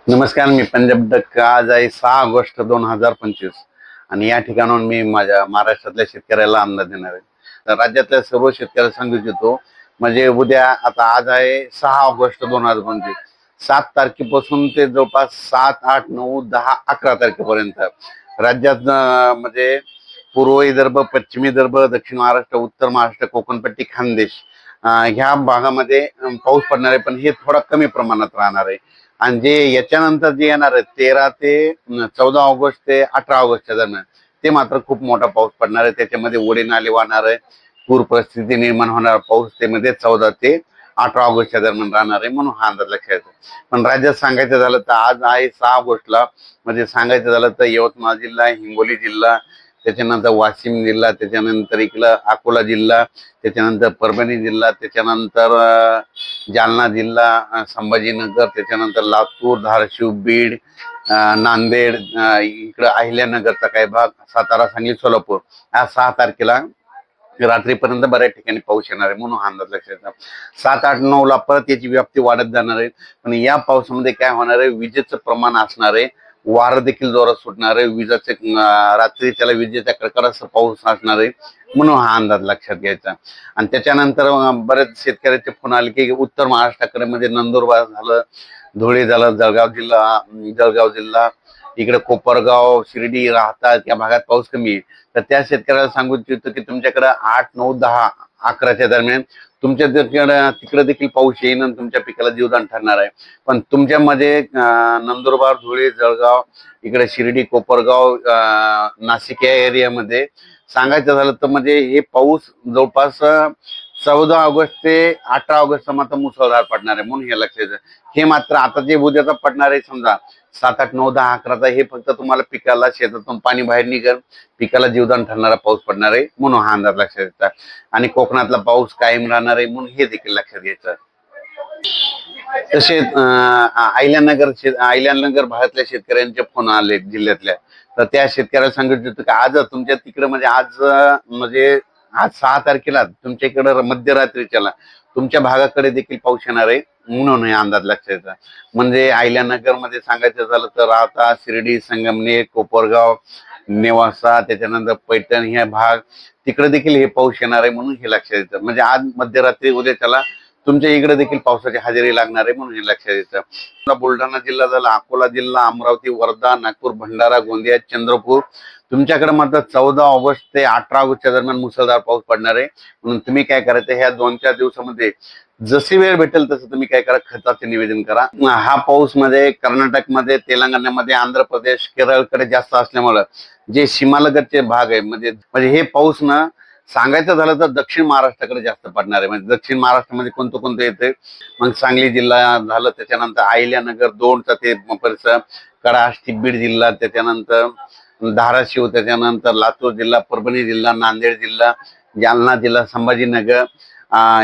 नमस्कार, मी पंजाब डक। आज आहे 6 ऑगस्ट 2025 आणि या ठिकाणाहून मी माझ्या महाराष्ट्रातल्या शेतकऱ्याला अंदाज देणार आहे। तर राज्यातल्या सर्व शेतकऱ्याला सांगू इच्छितो, म्हणजे उद्या आता आज आहे 6 ऑगस्ट 2025, 7 तारखेपासून ते जवळपास 7, 8, 9, 10, 11 तारखेपर्यंत राज्यात म्हणजे पूर्व विदर्भ, पश्चिम विदर्भ, दक्षिण महाराष्ट्र, उत्तर महाराष्ट्र, कोकणपट्टी, खानदेश ह्या भागामध्ये पाऊस पडणार आहे, पण हे थोडा कमी प्रमाणात राहणार आहे। आणि जे याच्यानंतर जे येणार आहे 13 ते 14 ऑगस्ट ते 18 ऑगस्टच्या दरम्यान ते मात्र खूप मोठा पाऊस पडणार आहे। त्याच्यामध्ये ओढे नाले वाहणार आहे, पूर परिस्थिती निर्माण होणार पाऊस त्यामध्ये 14 ते 18 ऑगस्टच्या दरम्यान राहणार आहे, म्हणून हा अंदाज लक्षात येतो। पण राज्यात सांगायचं झालं तर आज आहे 6 ऑगस्टला, म्हणजे सांगायचं झालं तर यवतमाळ जिल्हा, हिंगोली जिल्हा, त्याच्यानंतर वाशिम जिल्हा, त्याच्यानंतर इकडं अकोला जिल्हा, त्याच्यानंतर परभणी जिल्हा, त्याच्यानंतर जालना जिल्हा, संभाजीनगर, त्याच्यानंतर लातूर, धाराशिव, बीड, नांदेड, इकडं अहिल्यानगरचा काही भाग, सातारा, सांगली, सोलापूर या 6 तारखेला रात्रीपर्यंत बऱ्याच ठिकाणी पाऊस येणार आहे, म्हणून हा अंदाज लक्षात येतो। 7, 8, 9 ला परत याची व्याप्ती वाढत जाणार आहे, पण या पावसामध्ये काय होणार आहे, विजेचं प्रमाण असणार आहे, वारं देखील जोरात सुटणार आहे, विजेचे रात्री त्याला विजेच्या कडकडासह पाऊस असणार आहे, म्हणून हा अंदाज लक्षात घ्यायचा। आणि त्याच्यानंतर बरेच शेतकऱ्याचे फोन आले की उत्तर महाराष्ट्राकडे म्हणजे नंदुरबार झालं, धुळे झालं, जळगाव जिल्हा, इकडे कोपरगाव, शिर्डी राहतात या भागात पाऊस कमी आहे। तर त्या शेतकऱ्याला सांगू इच्छितो की तुमच्याकडे 8, 9, 10, 11च्या दरम्यान तुमच्या तिकडे देखील पाऊस येईल आणि तुमच्या पिकाला जीवदान ठरणार आहे। पण तुमच्यामध्ये नंदुरबार, धुळे, जळगाव, इकडे शिर्डी, कोपरगाव, नाशिक या एरियामध्ये सांगायचं झालं तर म्हणजे हे पाऊस जवळपास 14 ऑगस्ट ते 18 ऑगस्ट मात्र मुसळधार पडणार आहे, म्हणून हे लक्षात घ्या। हे मात्र आता जे उद्याचा पडणार आहे समजा 7, 8, 9, 10, 11चा, हे फक्त तुम्हाला पिकाला शेतातून पाणी बाहेर निघेल, पिकाला जीवदान ठरणारा पाऊस पडणार आहे, म्हणून हा अंदाज लक्षात घ्यायचा। आणि कोकणातला पाऊस कायम राहणार आहे, म्हणून हे देखील लक्षात घ्यायचं। तसेच अहिल्यानगर भागातल्या शेतकऱ्यांचे फोन आले जिल्ह्यातल्या, तर त्या शेतकऱ्याला सांगितलं होतं की आज तुमच्या तिकडे म्हणजे आज 6 तारखेला तुमच्या इकडे मध्यरात्रीच्याला तुमच्या भागाकडे देखील पाऊस येणार आहे, म्हणून हे अंदाज लक्षात येतात। म्हणजे अहिल्यानगर मध्ये सांगायचं झालं तर राहता, शिर्डी, संगमनेर, कोपरगाव, नेवासा, त्याच्यानंतर पैठण हे भाग तिकडे देखील हे पाऊस येणार आहे, म्हणून हे लक्षात येतं। म्हणजे आज मध्यरात्री उद्या त्याला तुमच्या इकडे देखील पावसाची हजेरी लागणार आहे, म्हणून हे लक्षात येतं। बुलढाणा जिल्हा झाला, अकोला जिल्हा, अमरावती, वर्धा, नागपूर, भंडारा, गोंदिया, चंद्रपूर तुमच्याकडे मात्र 14 ऑगस्ट ते 18 ऑगस्टच्या दरम्यान मुसळधार पाऊस पडणार आहे, म्हणून तुम्ही काय करायचं, ह्या 2-4 दिवसामध्ये जशी वेळ भेटेल तसं तुम्ही काय करा, खताचे निवेदन करा। हा पाऊस मध्ये कर्नाटकमध्ये, तेलंगणामध्ये, आंध्र प्रदेश, केरळकडे जास्त असल्यामुळं जे सीमालगतचे भाग आहे म्हणजे हे पाऊस ना सांगायचं झालं तर दक्षिण महाराष्ट्राकडे जास्त पडणार आहे। म्हणजे दक्षिण महाराष्ट्रामध्ये कोणतं येते, मग सांगली जिल्हा झालं, त्याच्यानंतर अहिल्यानगर 2चा ते परिसर, कडाष्टी, बीड जिल्हा, त्याच्यानंतर धाराशिव, त्याच्यानंतर लातूर जिल्हा, परभणी जिल्हा, नांदेड जिल्हा, जालना जिल्हा, संभाजीनगर,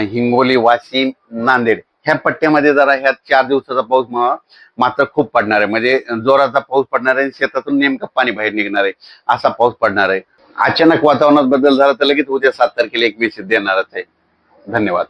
हिंगोली, वाशिम, नांदेड ह्या पट्ट्यामध्ये जरा ह्या 4 दिवसाचा पाऊस मात्र खूप पडणार आहे, म्हणजे जोराचा पाऊस पडणार आहे, शेतातून नेमकं पाणी बाहेर निघणार आहे असा पाऊस पडणार आहे। अचानक वातावरणात बदल झाला तर लगेच उद्या 7 तारखेला एक मेसेज देणारच आहे। धन्यवाद।